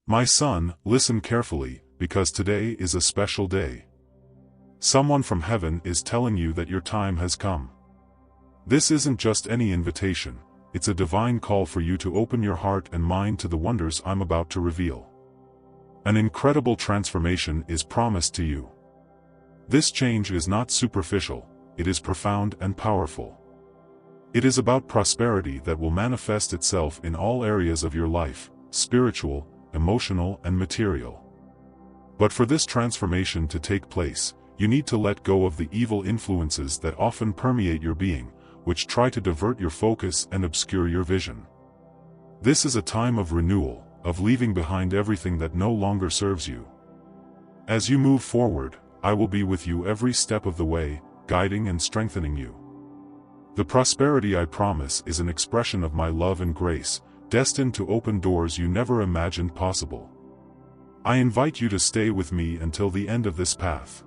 My son, listen carefully, because today is a special day. Someone from heaven is telling you that your time has come. This isn't just any invitation, it's a divine call for you to open your heart and mind to the wonders I'm about to reveal. An incredible transformation is promised to you. This change is not superficial, it is profound and powerful. It is about prosperity that will manifest itself in all areas of your life, spiritual, emotional and material. But for this transformation to take place, you need to let go of the evil influences that often permeate your being, which try to divert your focus and obscure your vision. This is a time of renewal, of leaving behind everything that no longer serves you. As you move forward, I will be with you every step of the way, guiding and strengthening you. The prosperity I promise is an expression of my love and grace, destined to open doors you never imagined possible. I invite you to stay with me until the end of this path.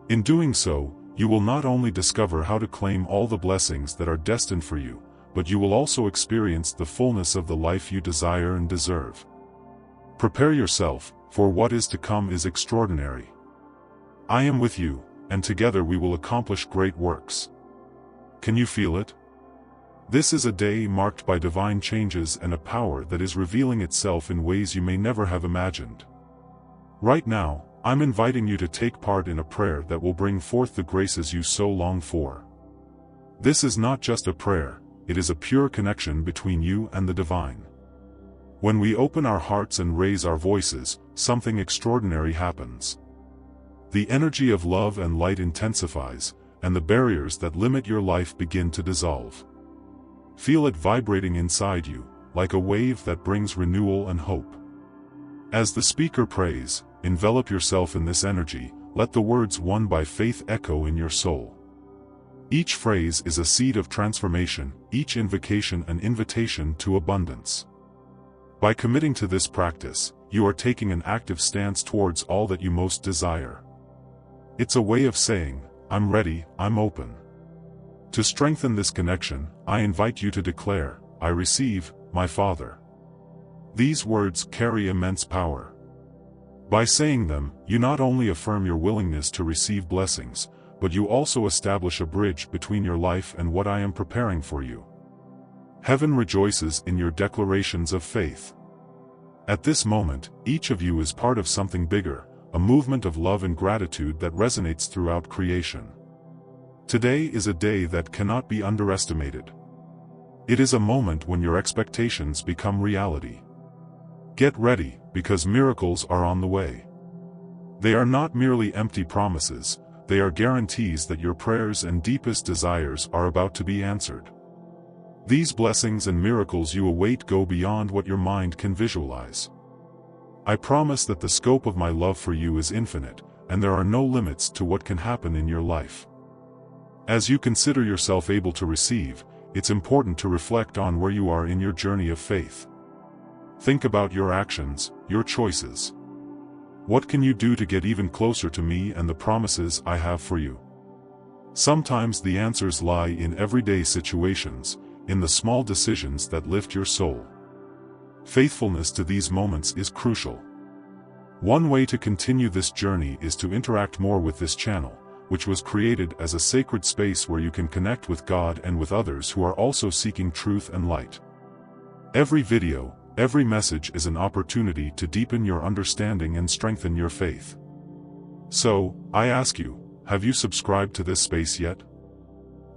In doing so, you will not only discover how to claim all the blessings that are destined for you, but you will also experience the fullness of the life you desire and deserve. Prepare yourself, for what is to come is extraordinary. I am with you, and together we will accomplish great works. Can you feel it? This is a day marked by divine changes and a power that is revealing itself in ways you may never have imagined. Right now, I'm inviting you to take part in a prayer that will bring forth the graces you so long for. This is not just a prayer, it is a pure connection between you and the divine. When we open our hearts and raise our voices, something extraordinary happens. The energy of love and light intensifies, and the barriers that limit your life begin to dissolve. Feel it vibrating inside you, like a wave that brings renewal and hope. As the speaker prays, envelop yourself in this energy, let the words won by faith echo in your soul. Each phrase is a seed of transformation, each invocation an invitation to abundance. By committing to this practice, you are taking an active stance towards all that you most desire. It's a way of saying, I'm ready, I'm open. To strengthen this connection, I invite you to declare, I receive, my Father. These words carry immense power. By saying them, you not only affirm your willingness to receive blessings, but you also establish a bridge between your life and what I am preparing for you. Heaven rejoices in your declarations of faith. At this moment, each of you is part of something bigger, a movement of love and gratitude that resonates throughout creation. Today is a day that cannot be underestimated. It is a moment when your expectations become reality. Get ready, because miracles are on the way. They are not merely empty promises, they are guarantees that your prayers and deepest desires are about to be answered. These blessings and miracles you await go beyond what your mind can visualize. I promise that the scope of my love for you is infinite, and there are no limits to what can happen in your life. As you consider yourself able to receive, it's important to reflect on where you are in your journey of faith. Think about your actions, your choices. What can you do to get even closer to me and the promises I have for you? Sometimes the answers lie in everyday situations, in the small decisions that lift your soul. Faithfulness to these moments is crucial. One way to continue this journey is to interact more with this channel, which was created as a sacred space where you can connect with God and with others who are also seeking truth and light. Every video, every message is an opportunity to deepen your understanding and strengthen your faith. So, I ask you, have you subscribed to this space yet?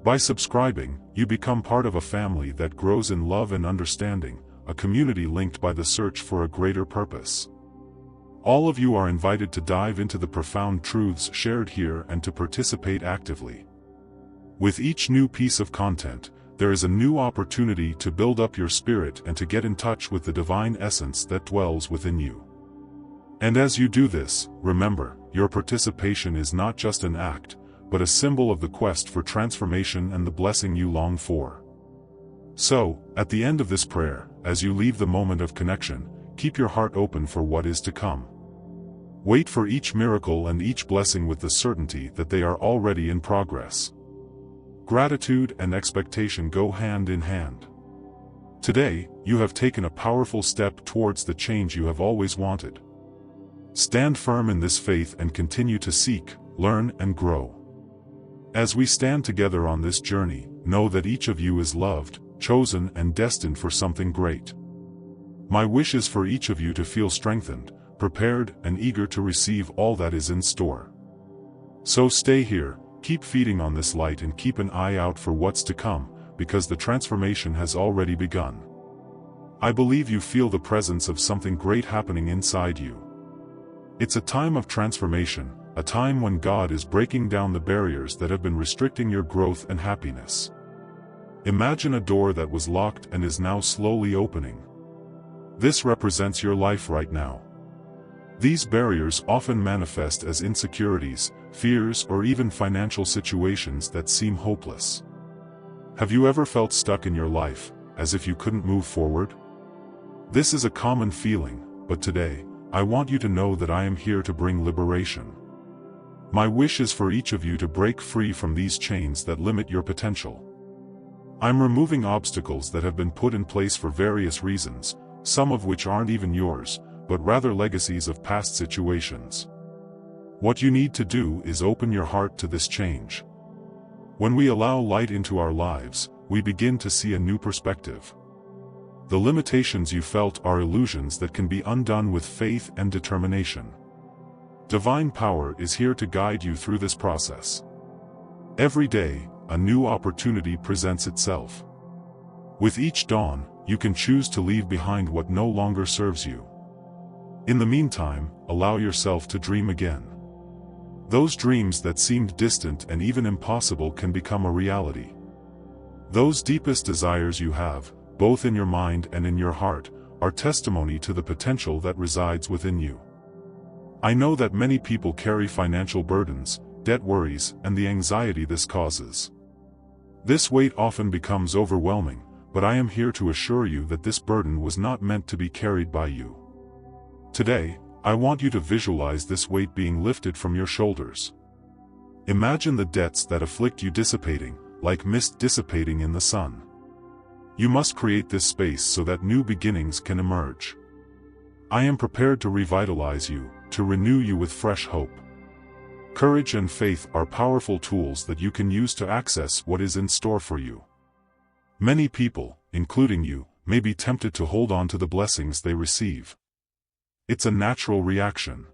By subscribing, you become part of a family that grows in love and understanding, a community linked by the search for a greater purpose. All of you are invited to dive into the profound truths shared here and to participate actively. With each new piece of content, there is a new opportunity to build up your spirit and to get in touch with the divine essence that dwells within you. And as you do this, remember, your participation is not just an act, but a symbol of the quest for transformation and the blessing you long for. So, at the end of this prayer, as you leave the moment of connection, keep your heart open for what is to come. Wait for each miracle and each blessing with the certainty that they are already in progress. Gratitude and expectation go hand in hand. Today, you have taken a powerful step towards the change you have always wanted. Stand firm in this faith and continue to seek, learn, and grow. As we stand together on this journey, know that each of you is loved, chosen, and destined for something great. My wish is for each of you to feel strengthened, prepared, and eager to receive all that is in store. So stay here, keep feeding on this light, and keep an eye out for what's to come, because the transformation has already begun. I believe you feel the presence of something great happening inside you. It's a time of transformation, a time when God is breaking down the barriers that have been restricting your growth and happiness. Imagine a door that was locked and is now slowly opening. This represents your life right now. These barriers often manifest as insecurities, fears, or even financial situations that seem hopeless. Have you ever felt stuck in your life, as if you couldn't move forward? This is a common feeling, but today, I want you to know that I am here to bring liberation. My wish is for each of you to break free from these chains that limit your potential. I'm removing obstacles that have been put in place for various reasons, some of which aren't even yours, but rather legacies of past situations. What you need to do is open your heart to this change. When we allow light into our lives, we begin to see a new perspective. The limitations you felt are illusions that can be undone with faith and determination. Divine power is here to guide you through this process. Every day, a new opportunity presents itself. With each dawn, you can choose to leave behind what no longer serves you. In the meantime, allow yourself to dream again. Those dreams that seemed distant and even impossible can become a reality. Those deepest desires you have, both in your mind and in your heart, are testimony to the potential that resides within you. I know that many people carry financial burdens, debt worries, and the anxiety this causes. This weight often becomes overwhelming, but I am here to assure you that this burden was not meant to be carried by you. Today, I want you to visualize this weight being lifted from your shoulders. Imagine the debts that afflict you dissipating, like mist dissipating in the sun. You must create this space so that new beginnings can emerge. I am prepared to revitalize you, to renew you with fresh hope. Courage and faith are powerful tools that you can use to access what is in store for you. Many people, including you, may be tempted to hold on to the blessings they receive. It's a natural reaction.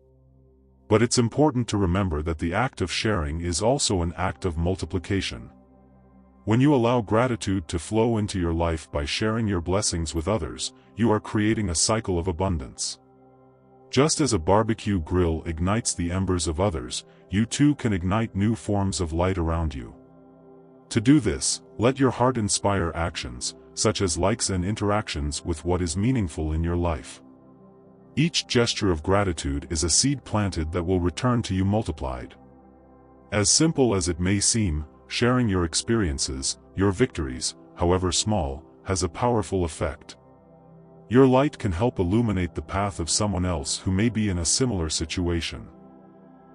But it's important to remember that the act of sharing is also an act of multiplication. When you allow gratitude to flow into your life by sharing your blessings with others, you are creating a cycle of abundance. Just as a barbecue grill ignites the embers of others, you too can ignite new forms of light around you. To do this, let your heart inspire actions, such as likes and interactions with what is meaningful in your life. Each gesture of gratitude is a seed planted that will return to you multiplied. As simple as it may seem, sharing your experiences, your victories, however small, has a powerful effect. Your light can help illuminate the path of someone else who may be in a similar situation.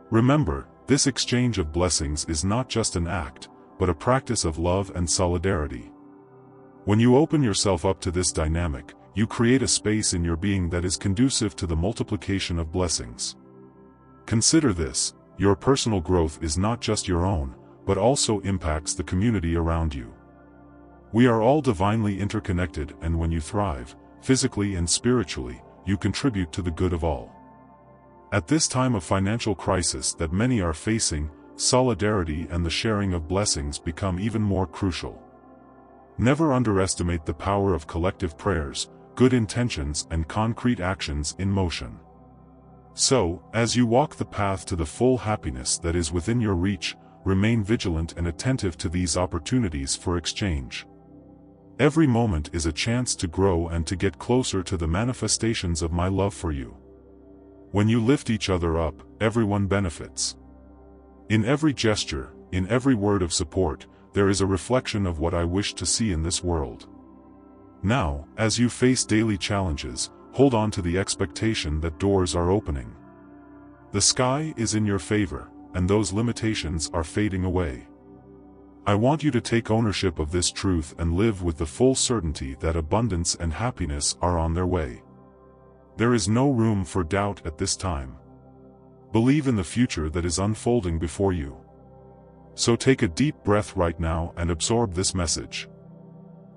Remember, this exchange of blessings is not just an act, but a practice of love and solidarity. When you open yourself up to this dynamic, you create a space in your being that is conducive to the multiplication of blessings. Consider this: your personal growth is not just your own, but also impacts the community around you. We are all divinely interconnected, and when you thrive, physically and spiritually, you contribute to the good of all. At this time of financial crisis that many are facing, solidarity and the sharing of blessings become even more crucial. Never underestimate the power of collective prayers, good intentions, and concrete actions in motion. So, as you walk the path to the full happiness that is within your reach, remain vigilant and attentive to these opportunities for exchange. Every moment is a chance to grow and to get closer to the manifestations of my love for you. When you lift each other up, everyone benefits. In every gesture, in every word of support, there is a reflection of what I wish to see in this world. Now, as you face daily challenges, hold on to the expectation that doors are opening. The sky is in your favor, and those limitations are fading away. I want you to take ownership of this truth and live with the full certainty that abundance and happiness are on their way. There is no room for doubt at this time. Believe in the future that is unfolding before you. So take a deep breath right now and absorb this message.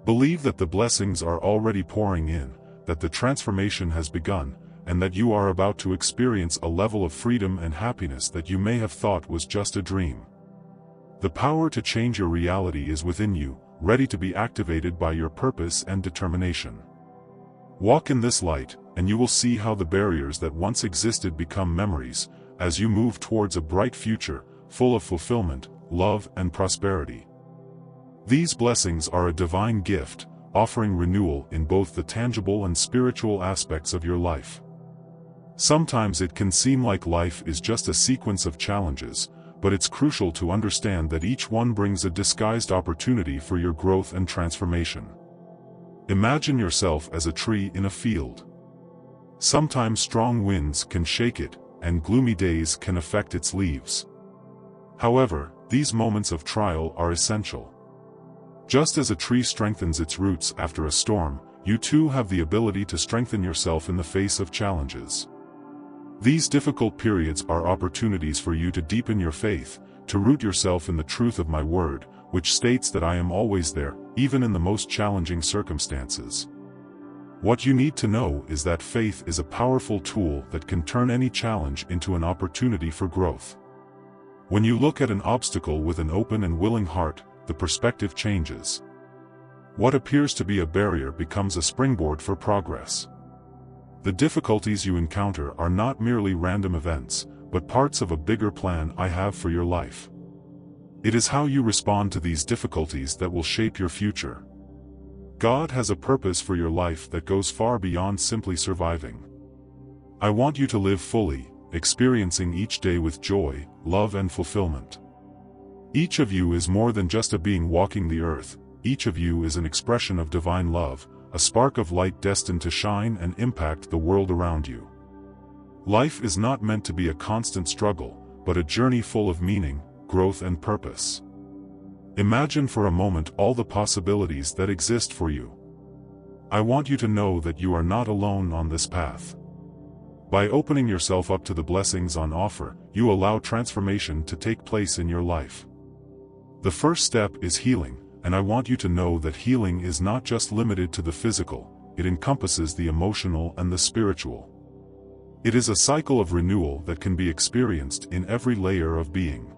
Believe that the blessings are already pouring in, that the transformation has begun, and that you are about to experience a level of freedom and happiness that you may have thought was just a dream. The power to change your reality is within you, ready to be activated by your purpose and determination. Walk in this light, and you will see how the barriers that once existed become memories, as you move towards a bright future, full of fulfillment, love, and prosperity. These blessings are a divine gift, offering renewal in both the tangible and spiritual aspects of your life. Sometimes it can seem like life is just a sequence of challenges, but it's crucial to understand that each one brings a disguised opportunity for your growth and transformation. Imagine yourself as a tree in a field. Sometimes strong winds can shake it, and gloomy days can affect its leaves. However, these moments of trial are essential. Just as a tree strengthens its roots after a storm, you too have the ability to strengthen yourself in the face of challenges. These difficult periods are opportunities for you to deepen your faith, to root yourself in the truth of my word, which states that I am always there, even in the most challenging circumstances. What you need to know is that faith is a powerful tool that can turn any challenge into an opportunity for growth. When you look at an obstacle with an open and willing heart, the perspective changes. What appears to be a barrier becomes a springboard for progress. The difficulties you encounter are not merely random events, but parts of a bigger plan I have for your life. It is how you respond to these difficulties that will shape your future. God has a purpose for your life that goes far beyond simply surviving. I want you to live fully, experiencing each day with joy, love, and fulfillment. Each of you is more than just a being walking the earth. Each of you is an expression of divine love, a spark of light destined to shine and impact the world around you. Life is not meant to be a constant struggle, but a journey full of meaning, growth, and purpose. Imagine for a moment all the possibilities that exist for you. I want you to know that you are not alone on this path. By opening yourself up to the blessings on offer, you allow transformation to take place in your life. The first step is healing, and I want you to know that healing is not just limited to the physical, it encompasses the emotional and the spiritual. It is a cycle of renewal that can be experienced in every layer of being.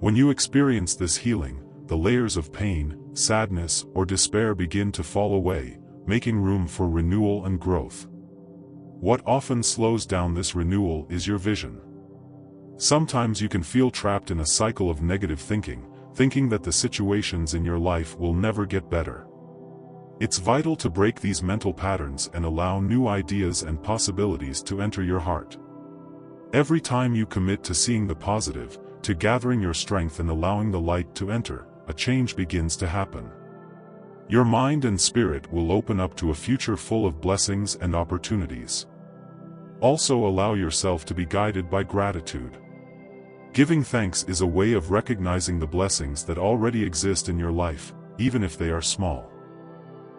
When you experience this healing, the layers of pain, sadness, or despair begin to fall away, making room for renewal and growth. What often slows down this renewal is your vision. Sometimes you can feel trapped in a cycle of negative thinking that the situations in your life will never get better. It's vital to break these mental patterns and allow new ideas and possibilities to enter your heart. Every time you commit to seeing the positive, to gathering your strength and allowing the light to enter, a change begins to happen. Your mind and spirit will open up to a future full of blessings and opportunities. Also allow yourself to be guided by gratitude. Giving thanks is a way of recognizing the blessings that already exist in your life, even if they are small.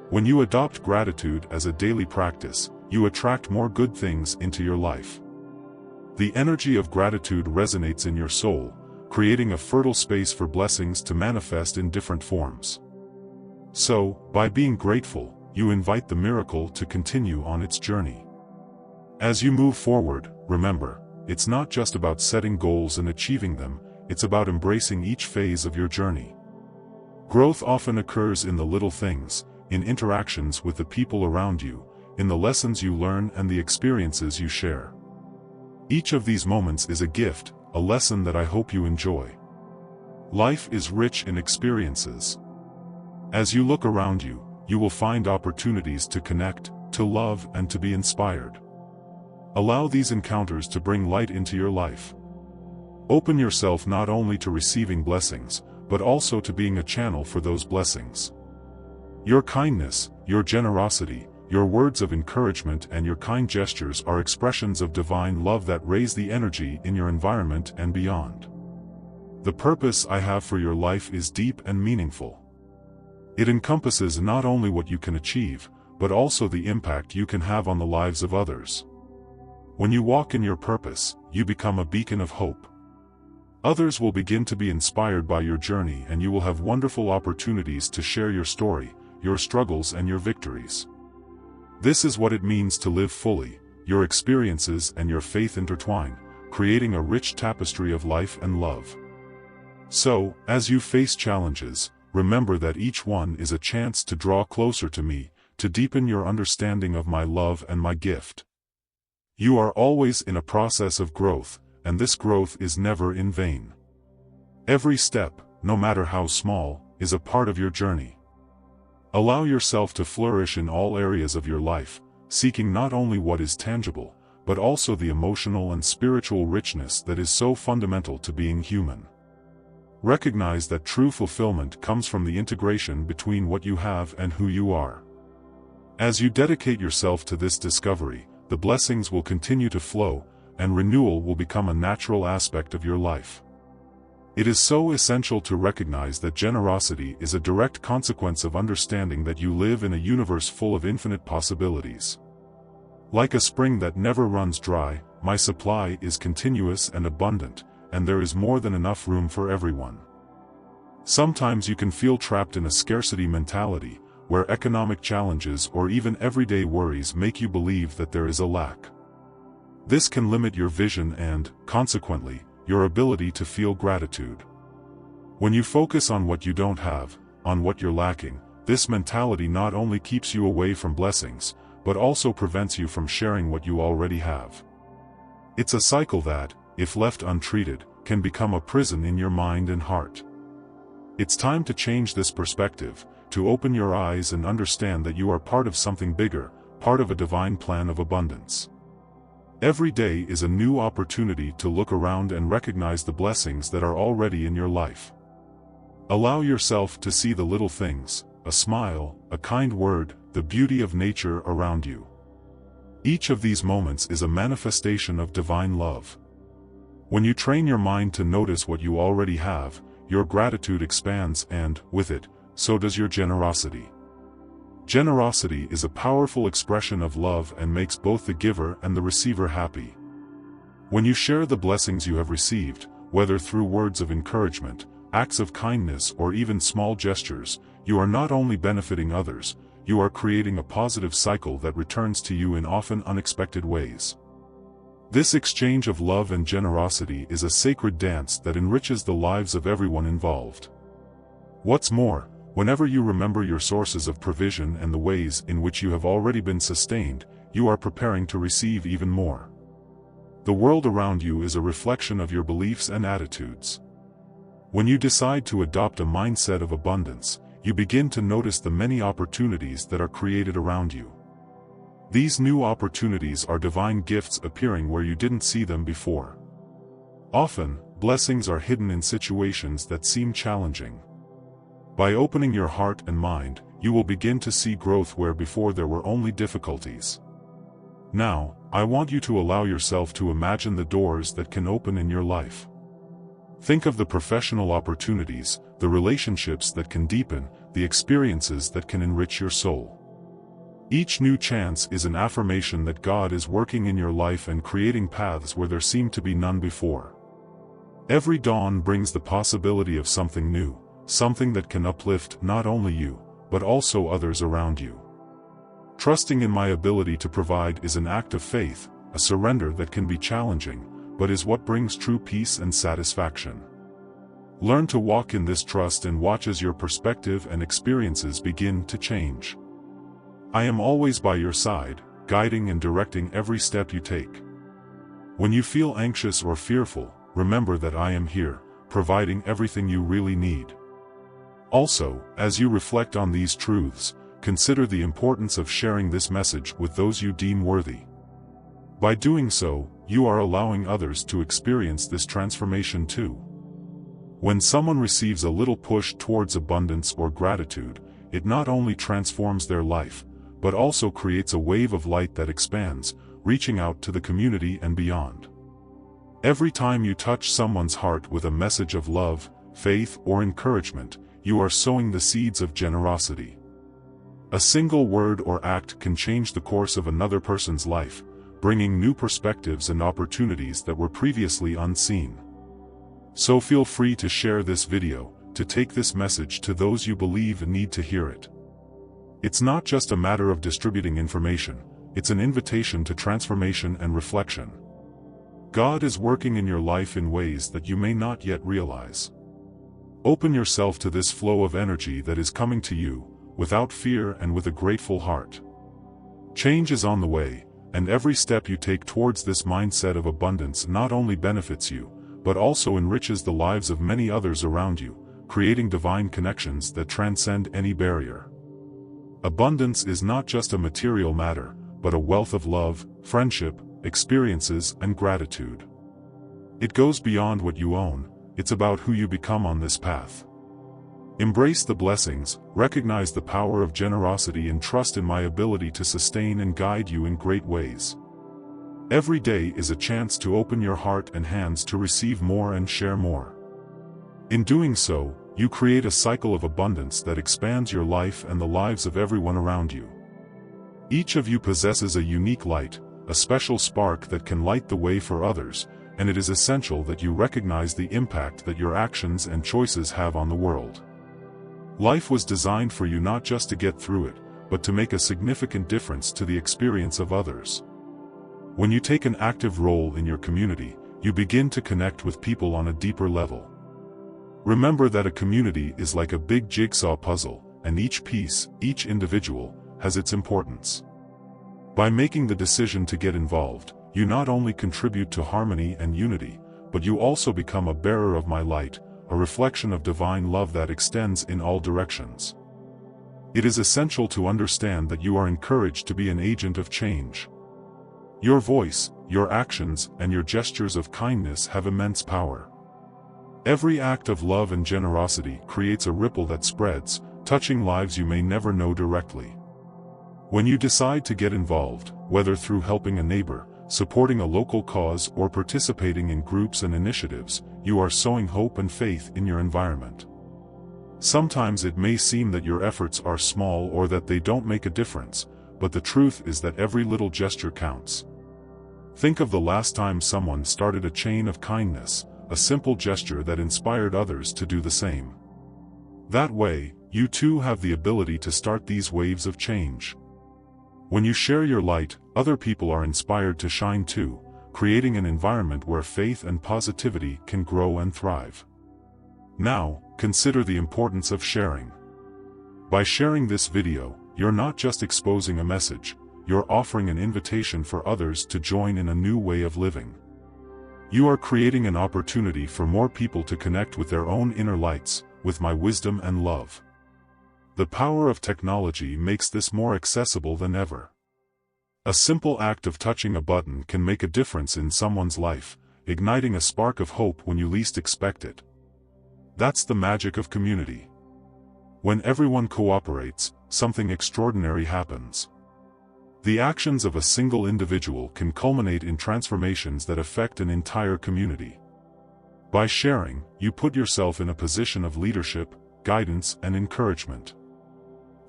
When you adopt gratitude as a daily practice, you attract more good things into your life. The energy of gratitude resonates in your soul, creating a fertile space for blessings to manifest in different forms. So, by being grateful, you invite the miracle to continue on its journey. As you move forward, remember, it's not just about setting goals and achieving them, it's about embracing each phase of your journey. Growth often occurs in the little things, in interactions with the people around you, in the lessons you learn and the experiences you share. Each of these moments is a gift, a lesson that I hope you enjoy. Life is rich in experiences. As you look around you, you will find opportunities to connect, to love, and to be inspired. Allow these encounters to bring light into your life. Open yourself not only to receiving blessings, but also to being a channel for those blessings. Your kindness, your generosity, your words of encouragement and your kind gestures are expressions of divine love that raise the energy in your environment and beyond. The purpose I have for your life is deep and meaningful. It encompasses not only what you can achieve, but also the impact you can have on the lives of others. When you walk in your purpose, you become a beacon of hope. Others will begin to be inspired by your journey, and you will have wonderful opportunities to share your story, your struggles and your victories. This is what it means to live fully. Your experiences and your faith intertwine, creating a rich tapestry of life and love. So, as you face challenges, remember that each one is a chance to draw closer to me, to deepen your understanding of my love and my gift. You are always in a process of growth, and this growth is never in vain. Every step, no matter how small, is a part of your journey. Allow yourself to flourish in all areas of your life, seeking not only what is tangible, but also the emotional and spiritual richness that is so fundamental to being human. Recognize that true fulfillment comes from the integration between what you have and who you are. As you dedicate yourself to this discovery, the blessings will continue to flow, and renewal will become a natural aspect of your life. It is so essential to recognize that generosity is a direct consequence of understanding that you live in a universe full of infinite possibilities. Like a spring that never runs dry, my supply is continuous and abundant, and there is more than enough room for everyone. Sometimes you can feel trapped in a scarcity mentality, where economic challenges or even everyday worries make you believe that there is a lack. This can limit your vision and, consequently, your ability to feel gratitude. When you focus on what you don't have, on what you're lacking, this mentality not only keeps you away from blessings, but also prevents you from sharing what you already have. It's a cycle that, if left untreated, can become a prison in your mind and heart. It's time to change this perspective, to open your eyes and understand that you are part of something bigger, part of a divine plan of abundance. Every day is a new opportunity to look around and recognize the blessings that are already in your life. Allow yourself to see the little things, a smile, a kind word, the beauty of nature around you. Each of these moments is a manifestation of divine love. When you train your mind to notice what you already have, your gratitude expands and, with it, so does your generosity. Generosity is a powerful expression of love and makes both the giver and the receiver happy. When you share the blessings you have received, whether through words of encouragement, acts of kindness or even small gestures, you are not only benefiting others, you are creating a positive cycle that returns to you in often unexpected ways. This exchange of love and generosity is a sacred dance that enriches the lives of everyone involved. What's more, whenever you remember your sources of provision and the ways in which you have already been sustained, you are preparing to receive even more. The world around you is a reflection of your beliefs and attitudes. When you decide to adopt a mindset of abundance, you begin to notice the many opportunities that are created around you. These new opportunities are divine gifts appearing where you didn't see them before. Often, blessings are hidden in situations that seem challenging. By opening your heart and mind, you will begin to see growth where before there were only difficulties. Now, I want you to allow yourself to imagine the doors that can open in your life. Think of the professional opportunities, the relationships that can deepen, the experiences that can enrich your soul. Each new chance is an affirmation that God is working in your life and creating paths where there seemed to be none before. Every dawn brings the possibility of something new, something that can uplift not only you, but also others around you. Trusting in my ability to provide is an act of faith, a surrender that can be challenging, but is what brings true peace and satisfaction. Learn to walk in this trust and watch as your perspective and experiences begin to change. I am always by your side, guiding and directing every step you take. When you feel anxious or fearful, remember that I am here, providing everything you really need. Also, as you reflect on these truths, consider the importance of sharing this message with those you deem worthy. By doing so, you are allowing others to experience this transformation too. When someone receives a little push towards abundance or gratitude, it not only transforms their life, but also creates a wave of light that expands, reaching out to the community and beyond. Every time you touch someone's heart with a message of love, faith, or encouragement, you are sowing the seeds of generosity. A single word or act can change the course of another person's life, bringing new perspectives and opportunities that were previously unseen. So feel free to share this video, to take this message to those you believe need to hear it. It's not just a matter of distributing information, it's an invitation to transformation and reflection. God is working in your life in ways that you may not yet realize. Open yourself to this flow of energy that is coming to you, without fear and with a grateful heart. Change is on the way, and every step you take towards this mindset of abundance not only benefits you, but also enriches the lives of many others around you, creating divine connections that transcend any barrier. Abundance is not just a material matter, but a wealth of love, friendship, experiences, and gratitude. It goes beyond what you own, it's about who you become on this path. Embrace the blessings, recognize the power of generosity, and trust in my ability to sustain and guide you in great ways. Every day is a chance to open your heart and hands to receive more and share more. In doing so, you create a cycle of abundance that expands your life and the lives of everyone around you. Each of you possesses a unique light, a special spark that can light the way for others, and it is essential that you recognize the impact that your actions and choices have on the world. Life was designed for you not just to get through it, but to make a significant difference to the experience of others. When you take an active role in your community, you begin to connect with people on a deeper level. Remember that a community is like a big jigsaw puzzle, and each piece, each individual, has its importance. By making the decision to get involved, you not only contribute to harmony and unity, but you also become a bearer of my light, a reflection of divine love that extends in all directions. It is essential to understand that you are encouraged to be an agent of change. Your voice, your actions, and your gestures of kindness have immense power. Every act of love and generosity creates a ripple that spreads, touching lives you may never know directly. When you decide to get involved, whether through helping a neighbor, supporting a local cause, or participating in groups and initiatives, you are sowing hope and faith in your environment. Sometimes it may seem that your efforts are small or that they don't make a difference, but the truth is that every little gesture counts. Think of the last time someone started a chain of kindness, a simple gesture that inspired others to do the same. That way, you too have the ability to start these waves of change. When you share your light, other people are inspired to shine too, creating an environment where faith and positivity can grow and thrive. Now, consider the importance of sharing. By sharing this video, you're not just exposing a message, you're offering an invitation for others to join in a new way of living. You are creating an opportunity for more people to connect with their own inner lights, with my wisdom and love. The power of technology makes this more accessible than ever. A simple act of touching a button can make a difference in someone's life, igniting a spark of hope when you least expect it. That's the magic of community. When everyone cooperates, something extraordinary happens. The actions of a single individual can culminate in transformations that affect an entire community. By sharing, you put yourself in a position of leadership, guidance, and encouragement.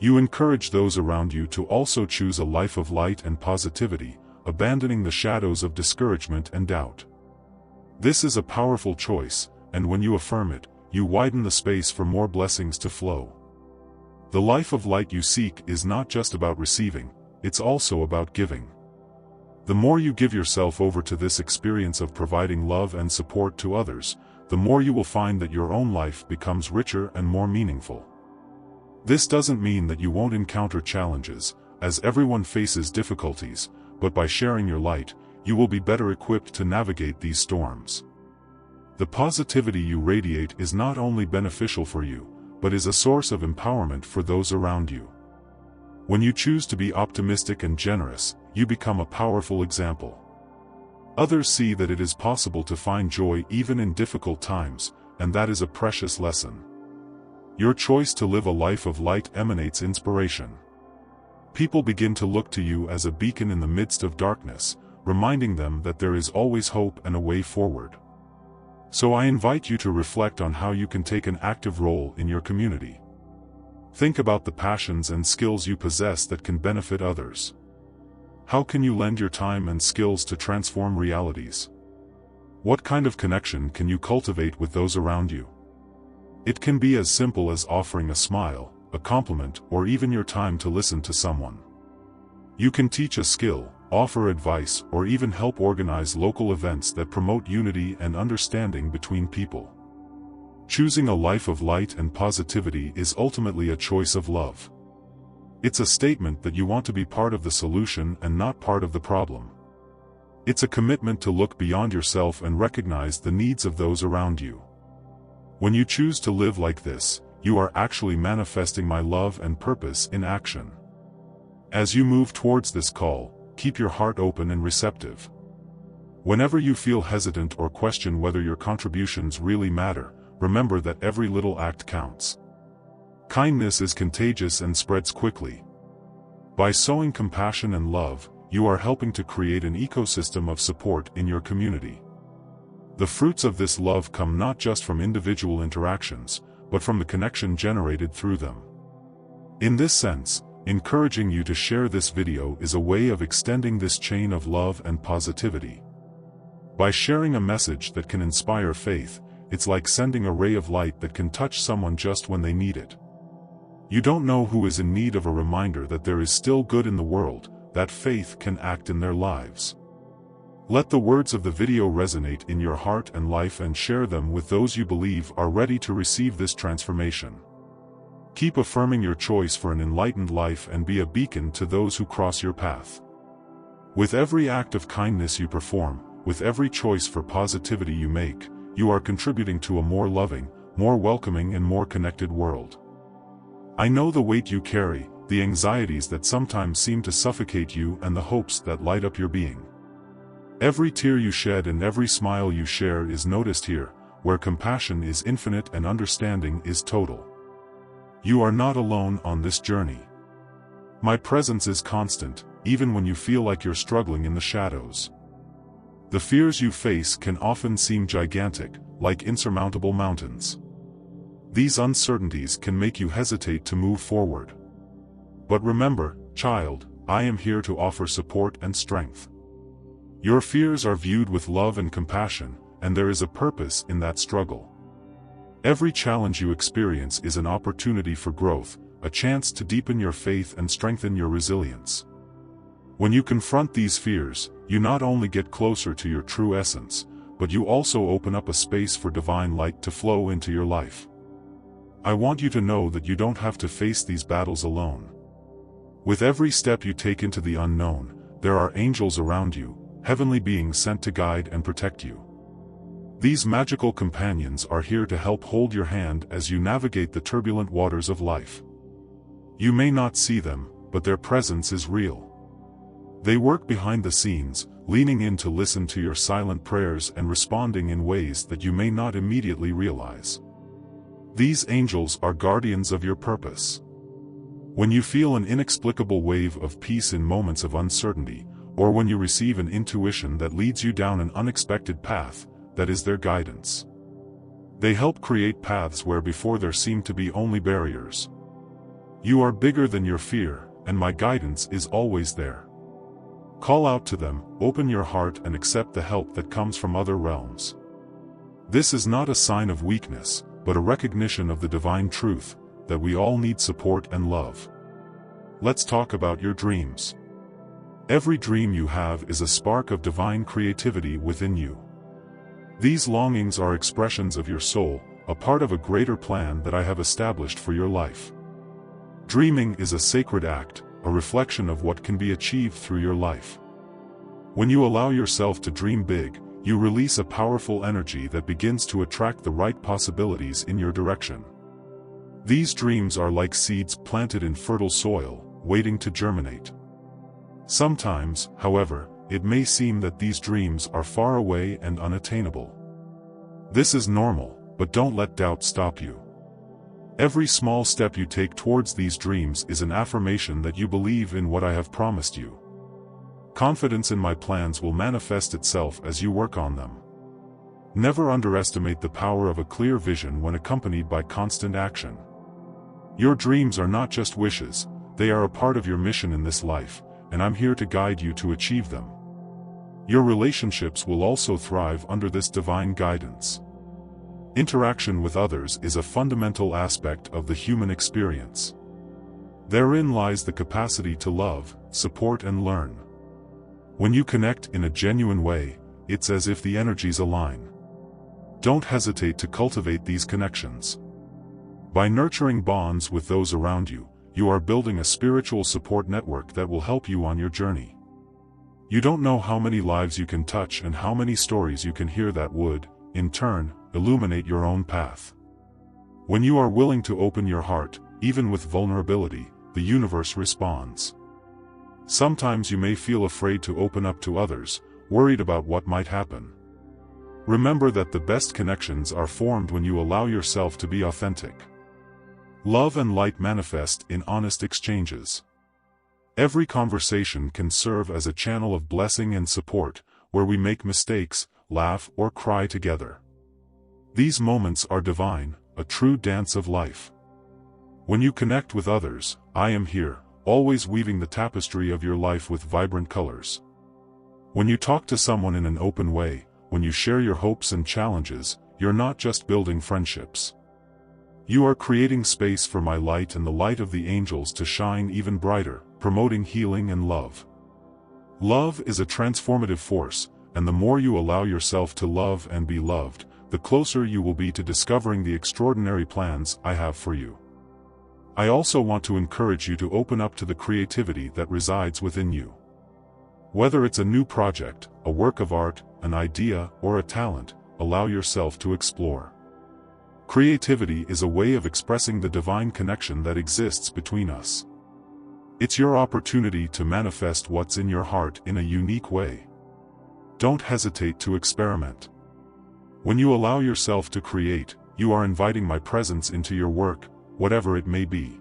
You encourage those around you to also choose a life of light and positivity, abandoning the shadows of discouragement and doubt. This is a powerful choice, and when you affirm it, you widen the space for more blessings to flow. The life of light you seek is not just about receiving, it's also about giving. The more you give yourself over to this experience of providing love and support to others, the more you will find that your own life becomes richer and more meaningful. This doesn't mean that you won't encounter challenges, as everyone faces difficulties, but by sharing your light, you will be better equipped to navigate these storms. The positivity you radiate is not only beneficial for you, but is a source of empowerment for those around you. When you choose to be optimistic and generous, you become a powerful example. Others see that it is possible to find joy even in difficult times, and that is a precious lesson. Your choice to live a life of light emanates inspiration. People begin to look to you as a beacon in the midst of darkness, reminding them that there is always hope and a way forward. So I invite you to reflect on how you can take an active role in your community. Think about the passions and skills you possess that can benefit others. How can you lend your time and skills to transform realities? What kind of connection can you cultivate with those around you? It can be as simple as offering a smile, a compliment, or even your time to listen to someone. You can teach a skill, offer advice, or even help organize local events that promote unity and understanding between people. Choosing a life of light and positivity is ultimately a choice of love. It's a statement that you want to be part of the solution and not part of the problem. It's a commitment to look beyond yourself and recognize the needs of those around you. When you choose to live like this, you are actually manifesting my love and purpose in action. As you move towards this call, keep your heart open and receptive. Whenever you feel hesitant or question whether your contributions really matter, remember that every little act counts. Kindness is contagious and spreads quickly. By sowing compassion and love, you are helping to create an ecosystem of support in your community. The fruits of this love come not just from individual interactions, but from the connection generated through them. In this sense, encouraging you to share this video is a way of extending this chain of love and positivity. By sharing a message that can inspire faith, it's like sending a ray of light that can touch someone just when they need it. You don't know who is in need of a reminder that there is still good in the world, that faith can act in their lives. Let the words of the video resonate in your heart and life and share them with those you believe are ready to receive this transformation. Keep affirming your choice for an enlightened life and be a beacon to those who cross your path. With every act of kindness you perform, with every choice for positivity you make, you are contributing to a more loving, more welcoming and more connected world. I know the weight you carry, the anxieties that sometimes seem to suffocate you and the hopes that light up your being. Every tear you shed and every smile you share is noticed here, where compassion is infinite and understanding is total. You are not alone on this journey. My presence is constant, even when you feel like you're struggling in the shadows. The fears you face can often seem gigantic, like insurmountable mountains. These uncertainties can make you hesitate to move forward. But remember, child, I am here to offer support and strength. Your fears are viewed with love and compassion, and there is a purpose in that struggle. Every challenge you experience is an opportunity for growth, a chance to deepen your faith and strengthen your resilience. When you confront these fears, you not only get closer to your true essence, but you also open up a space for divine light to flow into your life. I want you to know that you don't have to face these battles alone. With every step you take into the unknown, there are angels around you, heavenly beings sent to guide and protect you. These magical companions are here to help hold your hand as you navigate the turbulent waters of life. You may not see them, but their presence is real. They work behind the scenes, leaning in to listen to your silent prayers and responding in ways that you may not immediately realize. These angels are guardians of your purpose. When you feel an inexplicable wave of peace in moments of uncertainty, or when you receive an intuition that leads you down an unexpected path, that is their guidance. They help create paths where before there seemed to be only barriers. You are bigger than your fear, and my guidance is always there. Call out to them, open your heart and accept the help that comes from other realms. This is not a sign of weakness, but a recognition of the divine truth, that we all need support and love. Let's talk about your dreams. Every dream you have is a spark of divine creativity within you. These longings are expressions of your soul, a part of a greater plan that I have established for your life. Dreaming is a sacred act, a reflection of what can be achieved through your life. When you allow yourself to dream big, you release a powerful energy that begins to attract the right possibilities in your direction. These dreams are like seeds planted in fertile soil, waiting to germinate. Sometimes, however, it may seem that these dreams are far away and unattainable. This is normal, but don't let doubt stop you. Every small step you take towards these dreams is an affirmation that you believe in what I have promised you. Confidence in my plans will manifest itself as you work on them. Never underestimate the power of a clear vision when accompanied by constant action. Your dreams are not just wishes, they are a part of your mission in this life, and I'm here to guide you to achieve them. Your relationships will also thrive under this divine guidance. Interaction with others is a fundamental aspect of the human experience. Therein lies the capacity to love, support and learn. When you connect in a genuine way, it's as if the energies align. Don't hesitate to cultivate these connections. By nurturing bonds with those around you, you are building a spiritual support network that will help you on your journey. You don't know how many lives you can touch and how many stories you can hear that would, in turn, illuminate your own path. When you are willing to open your heart, even with vulnerability, the universe responds. Sometimes you may feel afraid to open up to others, worried about what might happen. Remember that the best connections are formed when you allow yourself to be authentic. Love and light manifest in honest exchanges. Every conversation can serve as a channel of blessing and support, where we make mistakes, laugh or cry together. These moments are divine, a true dance of life. When you connect with others, I am here, always weaving the tapestry of your life with vibrant colors. When you talk to someone in an open way, when you share your hopes and challenges, you're not just building friendships. You are creating space for my light and the light of the angels to shine even brighter, promoting healing and love. Love is a transformative force, and the more you allow yourself to love and be loved, the closer you will be to discovering the extraordinary plans I have for you. I also want to encourage you to open up to the creativity that resides within you. Whether it's a new project, a work of art, an idea, or a talent, allow yourself to explore. Creativity is a way of expressing the divine connection that exists between us. It's your opportunity to manifest what's in your heart in a unique way. Don't hesitate to experiment. When you allow yourself to create, you are inviting my presence into your work, whatever it may be.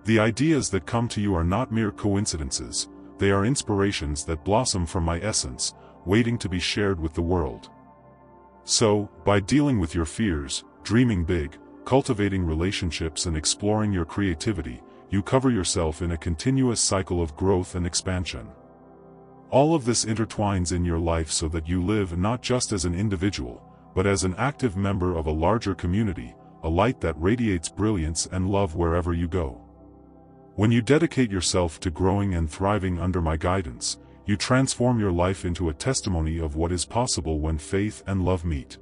The ideas that come to you are not mere coincidences, they are inspirations that blossom from my essence, waiting to be shared with the world. So, by dealing with your fears, dreaming big, cultivating relationships and exploring your creativity, you cover yourself in a continuous cycle of growth and expansion. All of this intertwines in your life so that you live not just as an individual, but as an active member of a larger community, a light that radiates brilliance and love wherever you go. When you dedicate yourself to growing and thriving under my guidance, you transform your life into a testimony of what is possible when faith and love meet.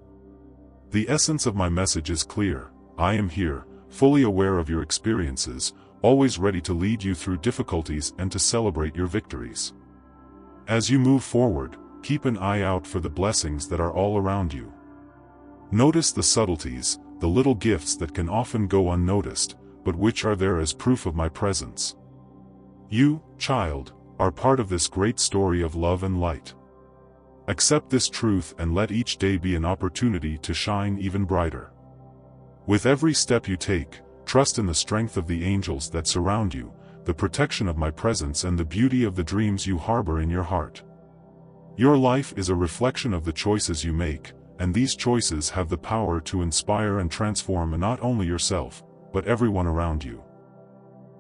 The essence of my message is clear: I am here, fully aware of your experiences, always ready to lead you through difficulties and to celebrate your victories. As you move forward, keep an eye out for the blessings that are all around you. Notice the subtleties, the little gifts that can often go unnoticed, but which are there as proof of my presence. You, child, are part of this great story of love and light. Accept this truth and let each day be an opportunity to shine even brighter. With every step you take, trust in the strength of the angels that surround you, the protection of my presence and the beauty of the dreams you harbor in your heart. Your life is a reflection of the choices you make, and these choices have the power to inspire and transform not only yourself, but everyone around you.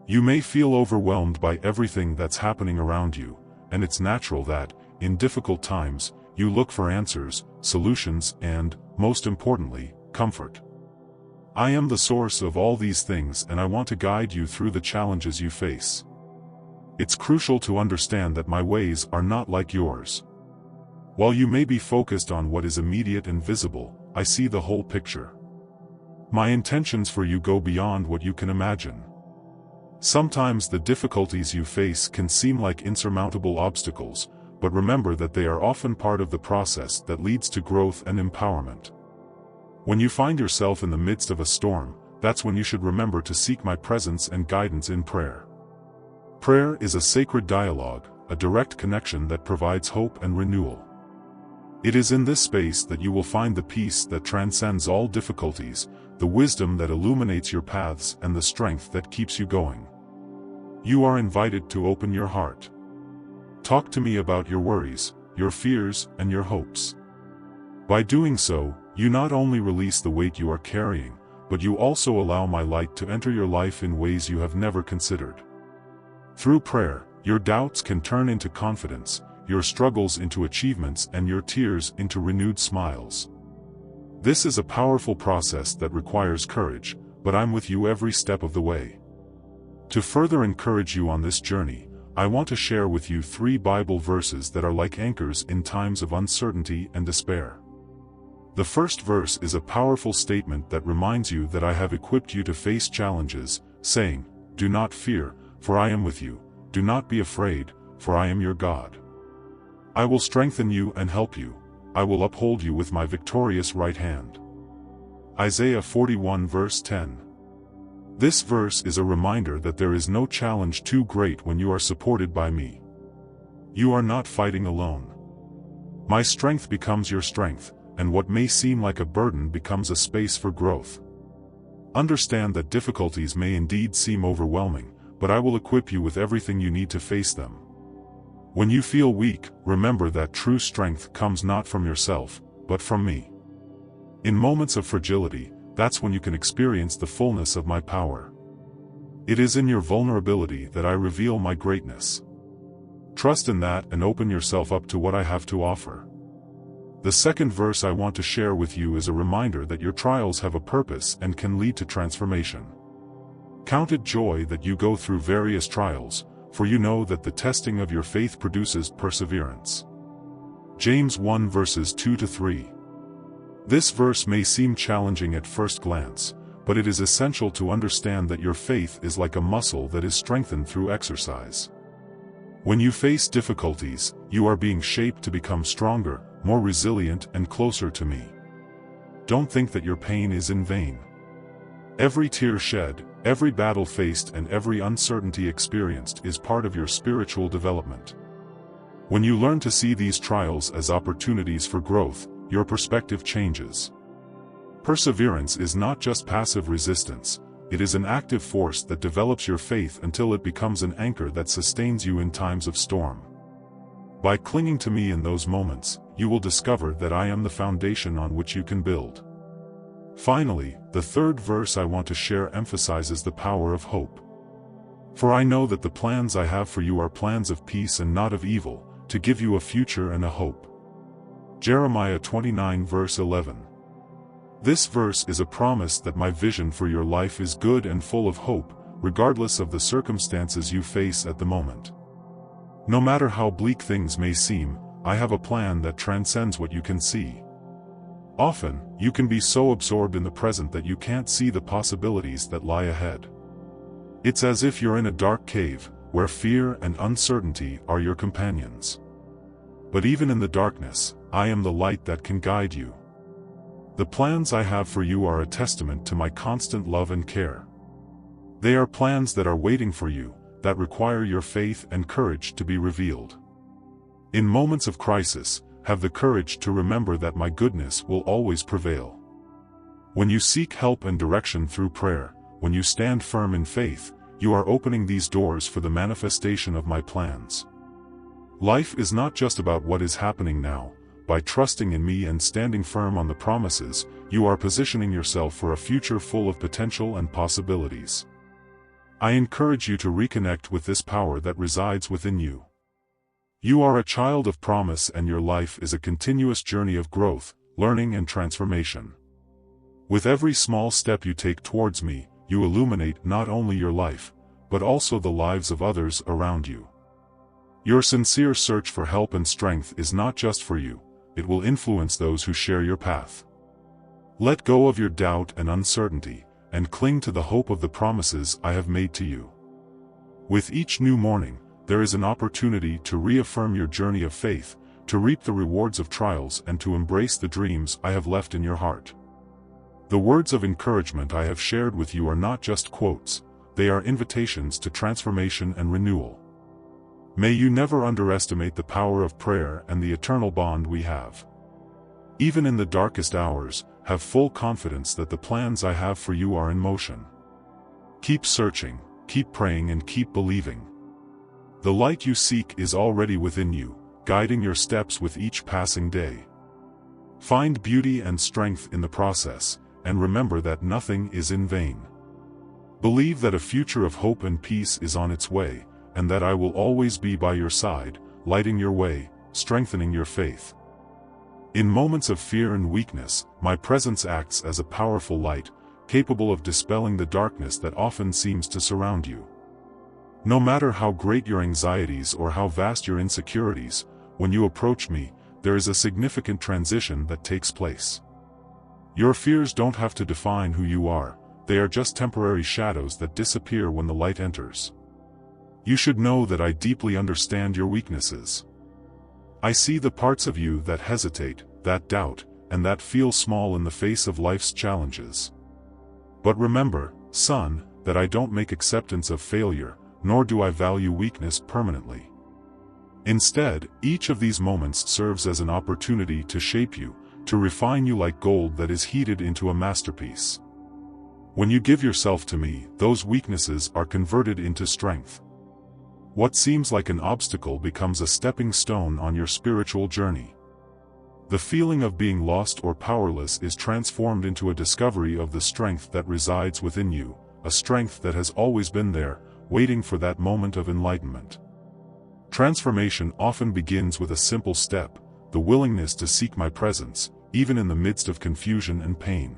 You may feel overwhelmed by everything that's happening around you, and it's natural that, in difficult times, you look for answers, solutions and, most importantly, comfort. I am the source of all these things and I want to guide you through the challenges you face. It's crucial to understand that my ways are not like yours. While you may be focused on what is immediate and visible, I see the whole picture. My intentions for you go beyond what you can imagine. Sometimes the difficulties you face can seem like insurmountable obstacles, but remember that they are often part of the process that leads to growth and empowerment. When you find yourself in the midst of a storm, that's when you should remember to seek my presence and guidance in prayer. Prayer is a sacred dialogue, a direct connection that provides hope and renewal. It is in this space that you will find the peace that transcends all difficulties, the wisdom that illuminates your paths and the strength that keeps you going. You are invited to open your heart. Talk to me about your worries, your fears, and your hopes. By doing so, you not only release the weight you are carrying, but you also allow my light to enter your life in ways you have never considered. Through prayer, your doubts can turn into confidence, your struggles into achievements, and your tears into renewed smiles. This is a powerful process that requires courage, but I'm with you every step of the way. To further encourage you on this journey, I want to share with you 3 Bible verses that are like anchors in times of uncertainty and despair. The first verse is a powerful statement that reminds you that I have equipped you to face challenges, saying, "Do not fear, for I am with you. Do not be afraid, for I am your God. I will strengthen you and help you. I will uphold you with my victorious right hand." Isaiah 41 verse 10. This verse is a reminder that there is no challenge too great when you are supported by me. You are not fighting alone. My strength becomes your strength, and what may seem like a burden becomes a space for growth. Understand that difficulties may indeed seem overwhelming, but I will equip you with everything you need to face them. When you feel weak, remember that true strength comes not from yourself, but from me. In moments of fragility, that's when you can experience the fullness of my power. It is in your vulnerability that I reveal my greatness. Trust in that and open yourself up to what I have to offer. The second verse I want to share with you is a reminder that your trials have a purpose and can lead to transformation. Count it joy that you go through various trials, for you know that the testing of your faith produces perseverance. James 1 verses 2-3. This verse may seem challenging at first glance, but it is essential to understand that your faith is like a muscle that is strengthened through exercise. When you face difficulties, you are being shaped to become stronger, more resilient, and closer to me. Don't think that your pain is in vain. Every tear shed, every battle faced, and every uncertainty experienced is part of your spiritual development. When you learn to see these trials as opportunities for growth, your perspective changes. Perseverance is not just passive resistance, it is an active force that develops your faith until it becomes an anchor that sustains you in times of storm. By clinging to me in those moments, you will discover that I am the foundation on which you can build. Finally, the third verse I want to share emphasizes the power of hope. For I know that the plans I have for you are plans of peace and not of evil, to give you a future and a hope. Jeremiah 29 verse 11. This verse is a promise that my vision for your life is good and full of hope, regardless of the circumstances you face at the moment. No matter how bleak things may seem, I have a plan that transcends what you can see. Often, you can be so absorbed in the present that you can't see the possibilities that lie ahead. It's as if you're in a dark cave, where fear and uncertainty are your companions. But even in the darkness, I am the light that can guide you. The plans I have for you are a testament to my constant love and care. They are plans that are waiting for you, that require your faith and courage to be revealed. In moments of crisis, have the courage to remember that my goodness will always prevail. When you seek help and direction through prayer, when you stand firm in faith, you are opening these doors for the manifestation of my plans. Life is not just about what is happening now. By trusting in me and standing firm on the promises, you are positioning yourself for a future full of potential and possibilities. I encourage you to reconnect with this power that resides within you. You are a child of promise, and your life is a continuous journey of growth, learning, and transformation. With every small step you take towards me, you illuminate not only your life, but also the lives of others around you. Your sincere search for help and strength is not just for you. It will influence those who share your path. Let go of your doubt and uncertainty, and cling to the hope of the promises I have made to you. With each new morning, there is an opportunity to reaffirm your journey of faith, to reap the rewards of trials, and to embrace the dreams I have left in your heart. The words of encouragement I have shared with you are not just quotes, they are invitations to transformation and renewal. May you never underestimate the power of prayer and the eternal bond we have. Even in the darkest hours, have full confidence that the plans I have for you are in motion. Keep searching, keep praying, and keep believing. The light you seek is already within you, guiding your steps with each passing day. Find beauty and strength in the process, and remember that nothing is in vain. Believe that a future of hope and peace is on its way, and that I will always be by your side, lighting your way, strengthening your faith. In moments of fear and weakness, my presence acts as a powerful light, capable of dispelling the darkness that often seems to surround you. No matter how great your anxieties or how vast your insecurities, when you approach me, there is a significant transition that takes place. Your fears don't have to define who you are, they are just temporary shadows that disappear when the light enters. You should know that I deeply understand your weaknesses. I see the parts of you that hesitate, that doubt, and that feel small in the face of life's challenges. But remember, son, that I don't make acceptance of failure, nor do I value weakness permanently. Instead, each of these moments serves as an opportunity to shape you, to refine you like gold that is heated into a masterpiece. When you give yourself to me, those weaknesses are converted into strength. What seems like an obstacle becomes a stepping stone on your spiritual journey. The feeling of being lost or powerless is transformed into a discovery of the strength that resides within you, a strength that has always been there, waiting for that moment of enlightenment. Transformation often begins with a simple step, the willingness to seek my presence, even in the midst of confusion and pain.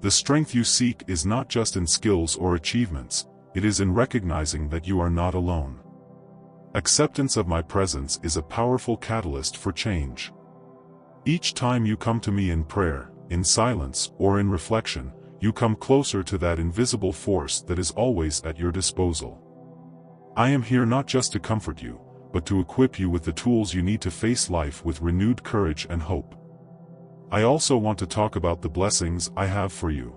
The strength you seek is not just in skills or achievements, it is in recognizing that you are not alone. Acceptance of my presence is a powerful catalyst for change. Each time you come to me in prayer, in silence, or in reflection, you come closer to that invisible force that is always at your disposal. I am here not just to comfort you, but to equip you with the tools you need to face life with renewed courage and hope. I also want to talk about the blessings I have for you.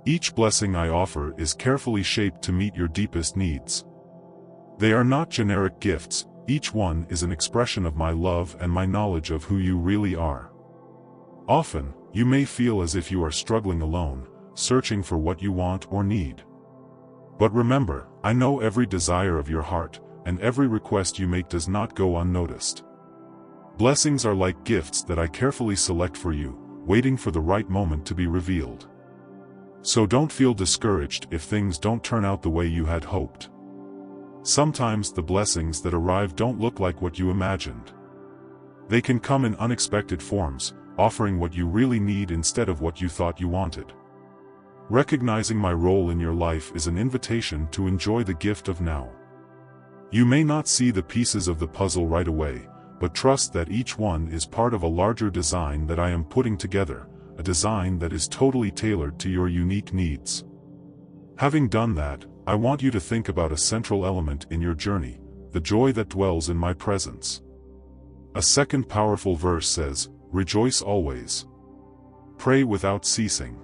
Each blessing I offer is carefully shaped to meet your deepest needs. They are not generic gifts, each one is an expression of my love and my knowledge of who you really are. Often, you may feel as if you are struggling alone, searching for what you want or need. But remember, I know every desire of your heart, and every request you make does not go unnoticed. Blessings are like gifts that I carefully select for you, waiting for the right moment to be revealed. So don't feel discouraged if things don't turn out the way you had hoped. Sometimes the blessings that arrive don't look like what you imagined. They can come in unexpected forms, offering what you really need instead of what you thought you wanted. Recognizing my role in your life is an invitation to enjoy the gift of now. You may not see the pieces of the puzzle right away, but trust that each one is part of a larger design that I am putting together, a design that is totally tailored to your unique needs. Having done that, I want you to think about a central element in your journey, the joy that dwells in my presence. A second powerful verse says, "Rejoice always. Pray without ceasing.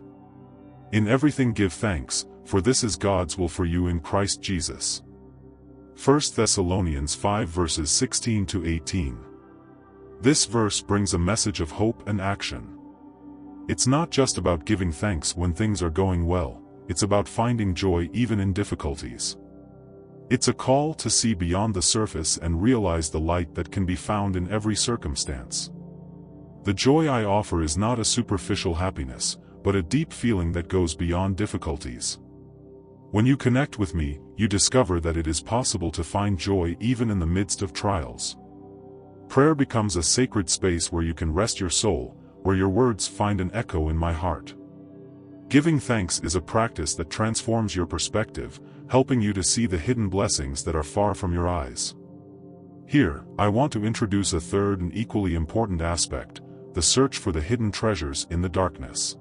In everything give thanks, for this is God's will for you in Christ Jesus." 1 Thessalonians 5 verses 16 to 18. This verse brings a message of hope and action. It's not just about giving thanks when things are going well, it's about finding joy even in difficulties. It's a call to see beyond the surface and realize the light that can be found in every circumstance. The joy I offer is not a superficial happiness, but a deep feeling that goes beyond difficulties. When you connect with me, you discover that it is possible to find joy even in the midst of trials. Prayer becomes a sacred space where you can rest your soul, where your words find an echo in my heart. Giving thanks is a practice that transforms your perspective, helping you to see the hidden blessings that are far from your eyes. Here, I want to introduce a third and equally important aspect, the search for the hidden treasures in the darkness.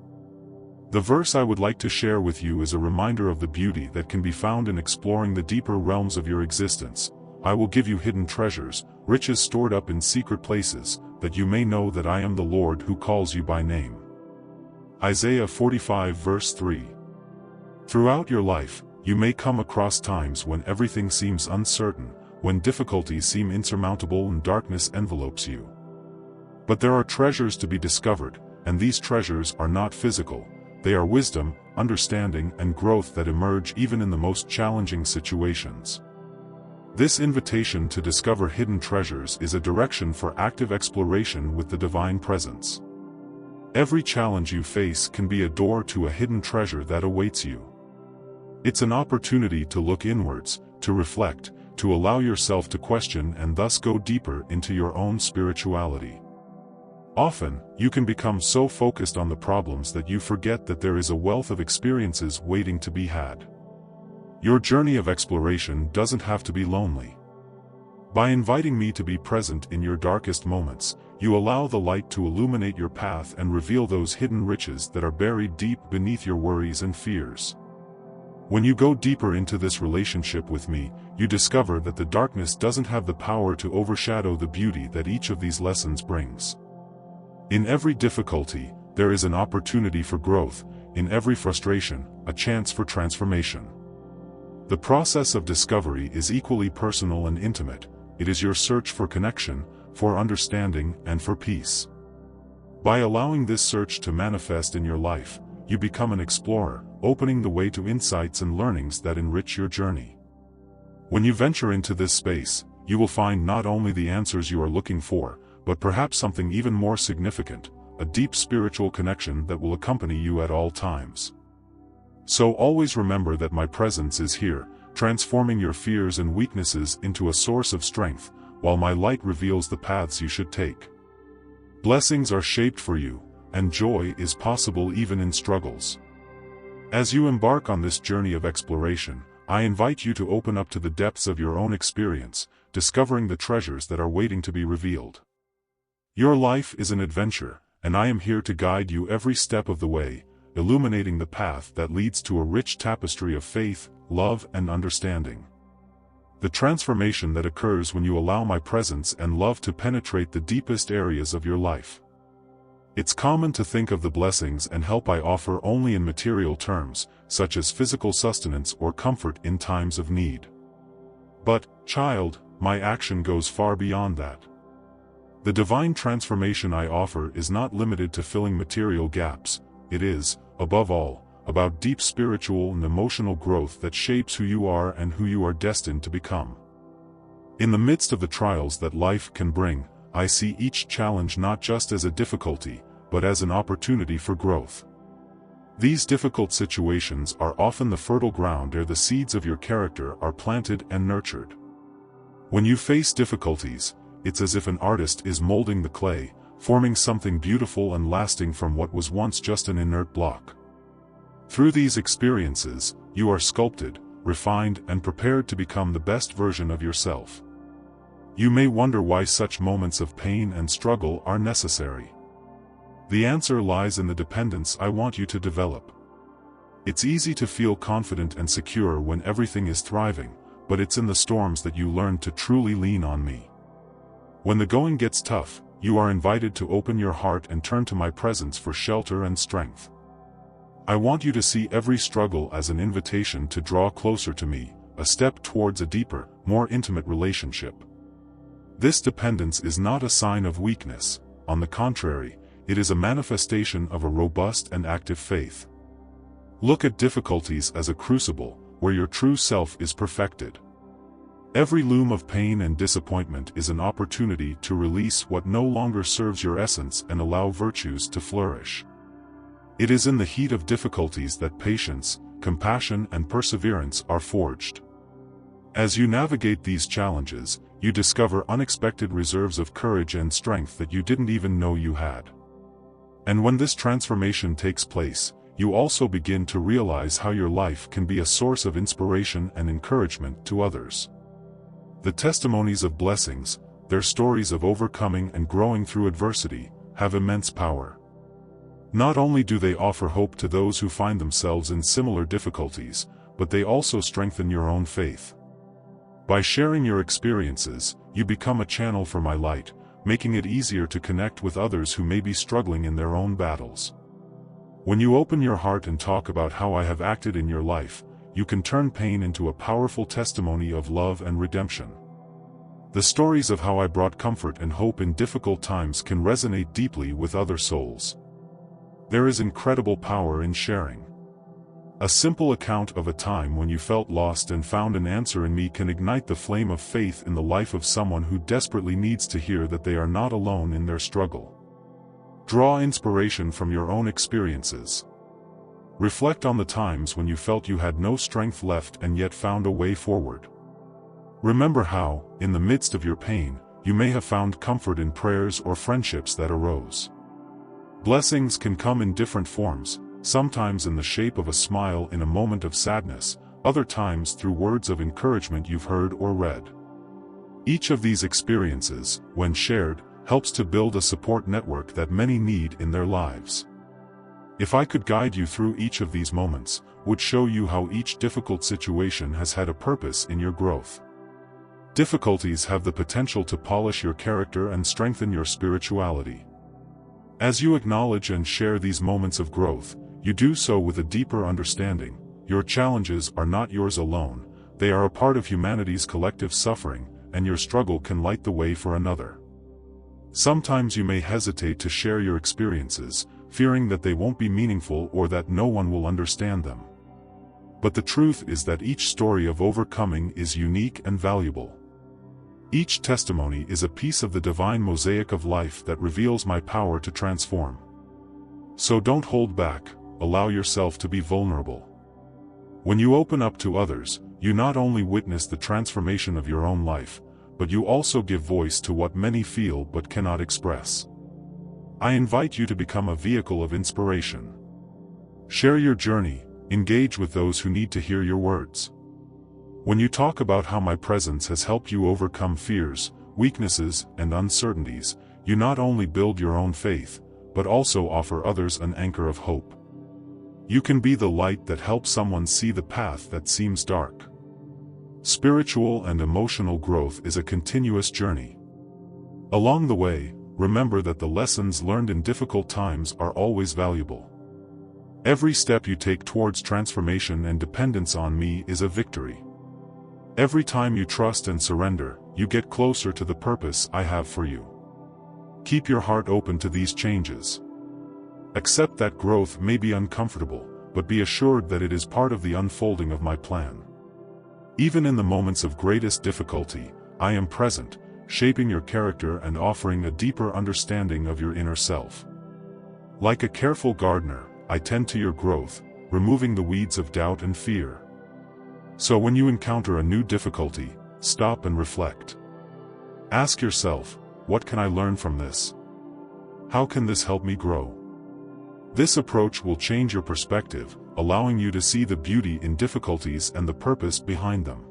The verse I would like to share with you is a reminder of the beauty that can be found in exploring the deeper realms of your existence. I will give you hidden treasures, riches stored up in secret places, that you may know that I am the Lord who calls you by name. Isaiah 45 verse 3. Throughout your life, you may come across times when everything seems uncertain, when difficulties seem insurmountable and darkness envelopes you. But there are treasures to be discovered, and these treasures are not physical. They are wisdom, understanding, and growth that emerge even in the most challenging situations. This invitation to discover hidden treasures is a direction for active exploration with the divine presence. Every challenge you face can be a door to a hidden treasure that awaits you. It's an opportunity to look inwards, to reflect, to allow yourself to question and thus go deeper into your own spirituality. Often, you can become so focused on the problems that you forget that there is a wealth of experiences waiting to be had. Your journey of exploration doesn't have to be lonely. By inviting me to be present in your darkest moments, you allow the light to illuminate your path and reveal those hidden riches that are buried deep beneath your worries and fears. When you go deeper into this relationship with me, you discover that the darkness doesn't have the power to overshadow the beauty that each of these lessons brings. In every difficulty, there is an opportunity for growth, in every frustration, a chance for transformation. The process of discovery is equally personal and intimate. It is your search for connection, for understanding, and for peace. By allowing this search to manifest in your life, you become an explorer, opening the way to insights and learnings that enrich your journey. When you venture into this space, you will find not only the answers you are looking for, but perhaps something even more significant, a deep spiritual connection that will accompany you at all times. So always remember that my presence is here, transforming your fears and weaknesses into a source of strength, while my light reveals the paths you should take. Blessings are shaped for you, and joy is possible even in struggles. As you embark on this journey of exploration, I invite you to open up to the depths of your own experience, discovering the treasures that are waiting to be revealed. Your life is an adventure, and I am here to guide you every step of the way, illuminating the path that leads to a rich tapestry of faith, love, and understanding. The transformation that occurs when you allow my presence and love to penetrate the deepest areas of your life. It's common to think of the blessings and help I offer only in material terms, such as physical sustenance or comfort in times of need. But, child, my action goes far beyond that. The divine transformation I offer is not limited to filling material gaps. It is, above all, about deep spiritual and emotional growth that shapes who you are and who you are destined to become. In the midst of the trials that life can bring, I see each challenge not just as a difficulty, but as an opportunity for growth. These difficult situations are often the fertile ground where the seeds of your character are planted and nurtured. When you face difficulties, it's as if an artist is molding the clay, forming something beautiful and lasting from what was once just an inert block. Through these experiences, you are sculpted, refined, and prepared to become the best version of yourself. You may wonder why such moments of pain and struggle are necessary. The answer lies in the dependence I want you to develop. It's easy to feel confident and secure when everything is thriving, but it's in the storms that you learn to truly lean on me. When the going gets tough, you are invited to open your heart and turn to my presence for shelter and strength. I want you to see every struggle as an invitation to draw closer to me, a step towards a deeper, more intimate relationship. This dependence is not a sign of weakness. On the contrary, it is a manifestation of a robust and active faith. Look at difficulties as a crucible, where your true self is perfected. Every loom of pain and disappointment is an opportunity to release what no longer serves your essence and allow virtues to flourish. It is in the heat of difficulties that patience, compassion, and perseverance are forged. As you navigate these challenges, you discover unexpected reserves of courage and strength that you didn't even know you had. And when this transformation takes place, you also begin to realize how your life can be a source of inspiration and encouragement to others. The testimonies of blessings, their stories of overcoming and growing through adversity, have immense power. Not only do they offer hope to those who find themselves in similar difficulties, but they also strengthen your own faith. By sharing your experiences, you become a channel for my light, making it easier to connect with others who may be struggling in their own battles. When you open your heart and talk about how I have acted in your life, you can turn pain into a powerful testimony of love and redemption. The stories of how I brought comfort and hope in difficult times can resonate deeply with other souls. There is incredible power in sharing. A simple account of a time when you felt lost and found an answer in me can ignite the flame of faith in the life of someone who desperately needs to hear that they are not alone in their struggle. Draw inspiration from your own experiences. Reflect on the times when you felt you had no strength left and yet found a way forward. Remember how, in the midst of your pain, you may have found comfort in prayers or friendships that arose. Blessings can come in different forms, sometimes in the shape of a smile in a moment of sadness, other times through words of encouragement you've heard or read. Each of these experiences, when shared, helps to build a support network that many need in their lives. If I could guide you through each of these moments, would show you how each difficult situation has had a purpose in your growth. Difficulties have the potential to polish your character and strengthen your spirituality. As you acknowledge and share these moments of growth, you do so with a deeper understanding. Your challenges are not yours alone, they are a part of humanity's collective suffering, and your struggle can light the way for another. Sometimes you may hesitate to share your experiences, fearing that they won't be meaningful or that no one will understand them. But the truth is that each story of overcoming is unique and valuable. Each testimony is a piece of the divine mosaic of life that reveals my power to transform. So don't hold back, allow yourself to be vulnerable. When you open up to others, you not only witness the transformation of your own life, but you also give voice to what many feel but cannot express. I invite you to become a vehicle of inspiration. Share your journey, engage with those who need to hear your words. When you talk about how my presence has helped you overcome fears, weaknesses, and uncertainties, you not only build your own faith, but also offer others an anchor of hope. You can be the light that helps someone see the path that seems dark. Spiritual and emotional growth is a continuous journey. Along the way, remember that the lessons learned in difficult times are always valuable. Every step you take towards transformation and dependence on me is a victory. Every time you trust and surrender, you get closer to the purpose I have for you. Keep your heart open to these changes. Accept that growth may be uncomfortable, but be assured that it is part of the unfolding of my plan. Even in the moments of greatest difficulty, I am present, shaping your character and offering a deeper understanding of your inner self. Like a careful gardener, I tend to your growth, removing the weeds of doubt and fear. So when you encounter a new difficulty, stop and reflect. Ask yourself, what can I learn from this? How can this help me grow? This approach will change your perspective, allowing you to see the beauty in difficulties and the purpose behind them.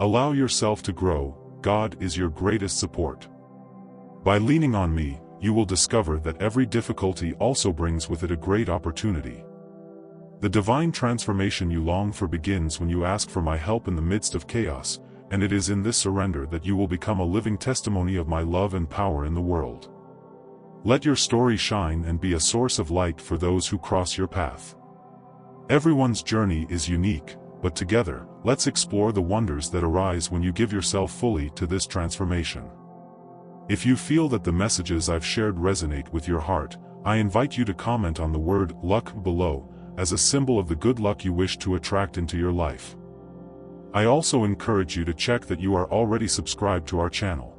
Allow yourself to grow. God is your greatest support. By leaning on me, you will discover that every difficulty also brings with it a great opportunity. The divine transformation you long for begins when you ask for my help in the midst of chaos, and it is in this surrender that you will become a living testimony of my love and power in the world. Let your story shine and be a source of light for those who cross your path. Everyone's journey is unique, but together, let's explore the wonders that arise when you give yourself fully to this transformation. If you feel that the messages I've shared resonate with your heart, I invite you to comment on the word luck below, as a symbol of the good luck you wish to attract into your life. I also encourage you to check that you are already subscribed to our channel.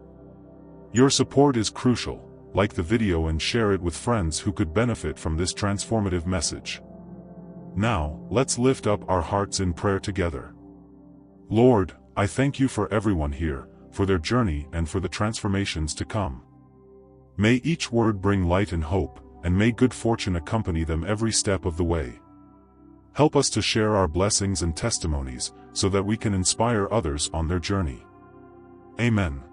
Your support is crucial. Like the video and share it with friends who could benefit from this transformative message. Now, let's lift up our hearts in prayer together. Lord, I thank you for everyone here, for their journey and for the transformations to come. May each word bring light and hope, and may good fortune accompany them every step of the way. Help us to share our blessings and testimonies, so that we can inspire others on their journey. Amen.